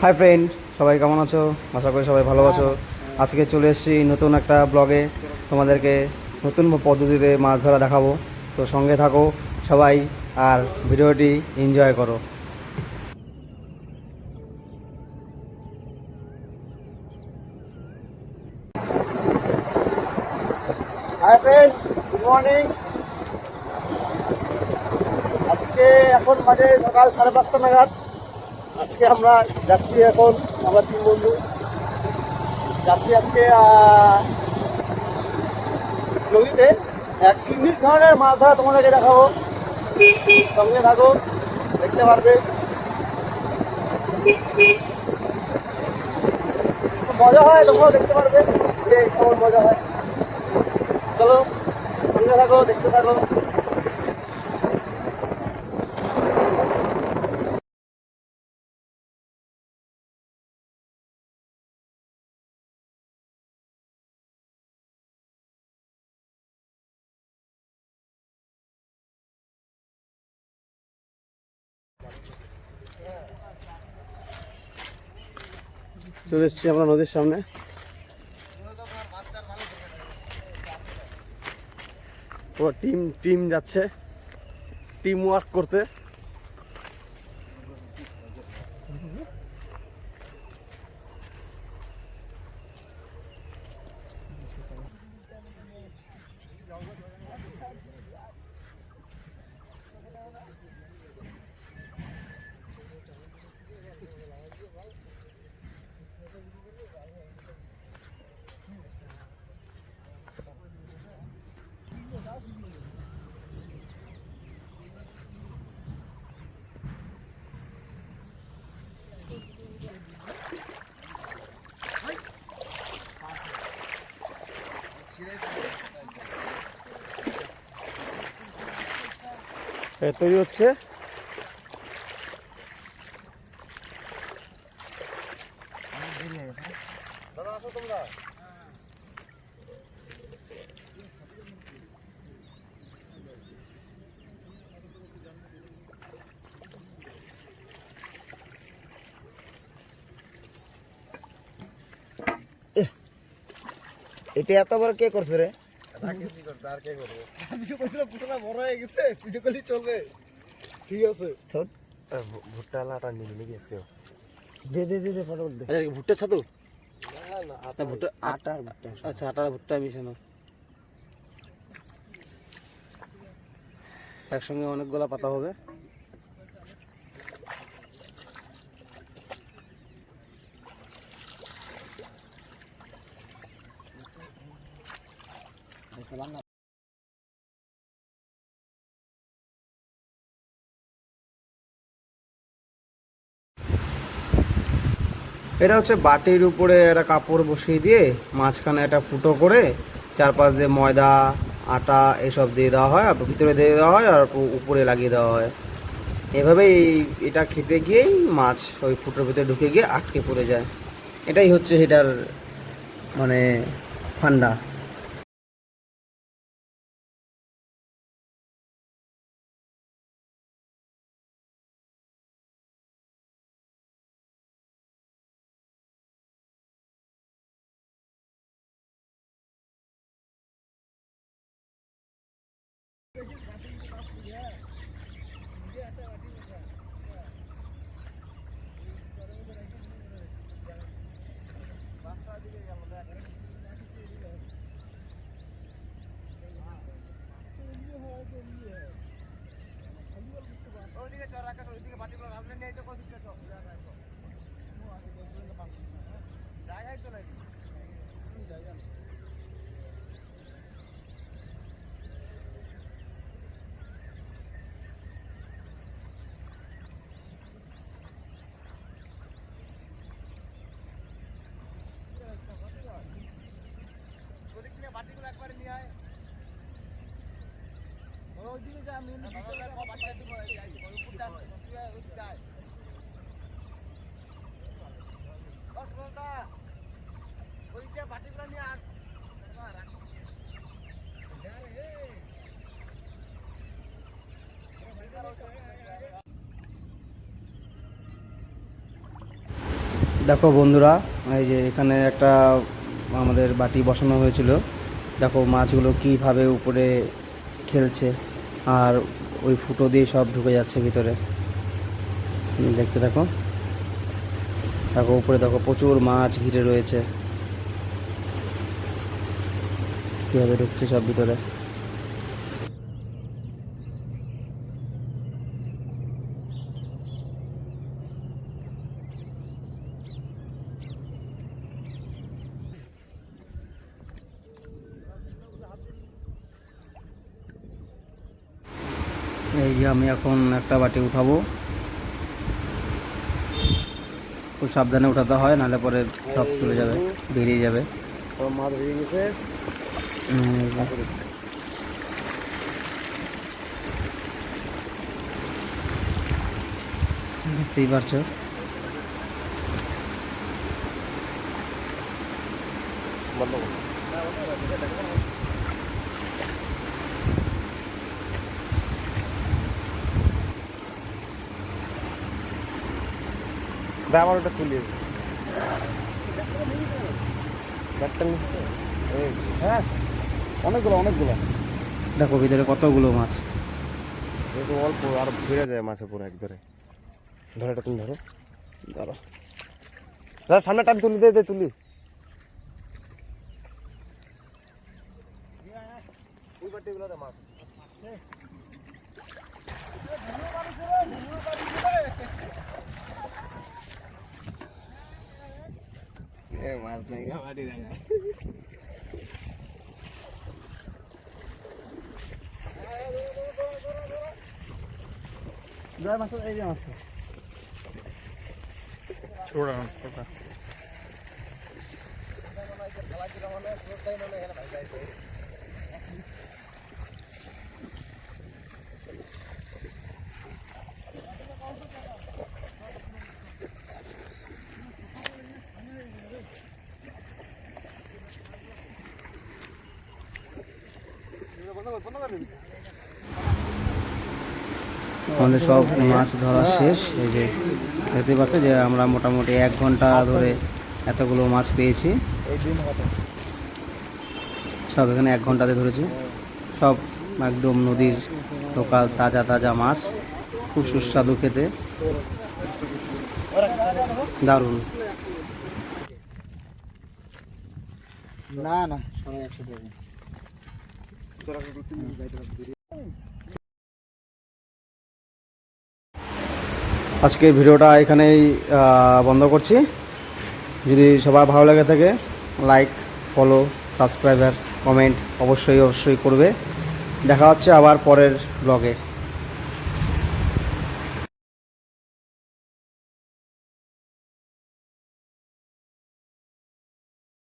Hi friend, সবাই কেমন আছো? আশা করি সবাই ভালো আছো। আজকে চলে এসেছি নতুন একটা ব্লগে। তোমাদেরকে নতুন পদ্ধতিতে মাছ ধরা দেখাবো। তো সঙ্গে থাকো সবাই, আর ভিডিওটি এনজয় করো। Hi friend, good morning. আজকে এখন বাজে সকাল 5:30 নাগাদ। আজকে আমরা যাচ্ছি, এখন আমরা 3 বন্ধু যাচ্ছি আজকে নদীতে। এক ইউনিক ধরনের মাছ ধরা তোমাদেরকে দেখাবো, সঙ্গে থাকো, দেখতে পারবে। মজা হয়, তোমরাও দেখতে পারবে যে কেমন মজা হয়। চলো, সঙ্গে থাকো, দেখতে থাকো। চলে এসছি আমরা নদীর সামনে। পুরো টিম যাচ্ছে টিম ওয়ার্ক করতে। তৈরি হচ্ছে। এটা এত বড় কে করছে রে? আমি কইছিলাম পুরোটা বড় হয়ে গেছে, তুই যে করলি চলবে। ঠিক আছে, ছোট ভুট্টা আলাটা নিবি নাকি আজকে? দে দে দে দে ফটাফট দে। আচ্ছা, ভুট্টা ছাতু? না না, আটা ভুট্টা, আটার ভুট্টা। আচ্ছা, আটার ভুট্টা মিশানো। একসঙ্গে অনেকগুলা পাতা হবে। এটা হচ্ছে বাটির উপরে একটা কাপড় বসিয়ে দিয়ে মাঝখানে একটা ফুটো করে চারপাশ দিয়ে ময়দা, আটা এসব দিয়ে দেওয়া হয়, আর ভিতরে দিয়ে দেওয়া হয়, আর উপরে লাগিয়ে দেওয়া হয়। এভাবেই এটা খেতে গিয়েই মাছ ওই ফুটোর ভিতরে ঢুকে গিয়ে আটকে পড়ে যায়। এটাই হচ্ছে এটার মানে ফান্ডা। দেখো বন্ধুরা, এই যে এখানে একটা আমাদের বাটি বসানো হয়েছিল, দেখো মাছগুলো কীভাবে উপরে খেলছে আর ওই ফুটো দিয়ে সব ঢুকে যাচ্ছে ভিতরে। দেখতে দেখো, দেখো উপরে দেখো প্রচুর মাছ ঘিরে রয়েছে, কীভাবে ঢুকছে সব ভিতরে। এই যে আমি এখন একটা বাটি উঠাবো, খুব সাবধানে উঠাতে হয়, নাহলে পরে সব চলে যাবে, বেরিয়ে যাবে। মাছ বেরিয়ে গেছে, দেখতেই পারছো। আমার ওটা তুলে হ্যাঁ, অনেকগুলো দেখো ভিতরে কতগুলো মাছ, অল্প আর ঘুরে যায় মাছে পুরো একবারে। ধরো এটা, তুমি ধরো, দাদা সামনে টাইম তুলি দে তুলি। মাছ নাই বাটি দেখা মাছ, এই যে মাছ ছোড়া ছোটা। আমাদের সব মাছ ধরা শেষ। এই যে দেখতে পাচ্ছ যে আমরা মোটামুটি 1 ঘন্টা ধরে এতগুলো মাছ পেয়েছি। সব এখানে 1 ঘন্টাতে ধরেছি, সব একদম নদীর লোকাল তাজা তাজা মাছ, খুব সুস্বাদু খেতে, দারুণ। না না সবাই একসাথে। আজকের ভিডিওটা এখানেই বন্ধ করছি। যদি সবার ভালো লাগে থাকে, লাইক, ফলো, সাবস্ক্রাইব আর কমেন্ট অবশ্যই করবে। দেখা হচ্ছে আবার পরের ব্লগে।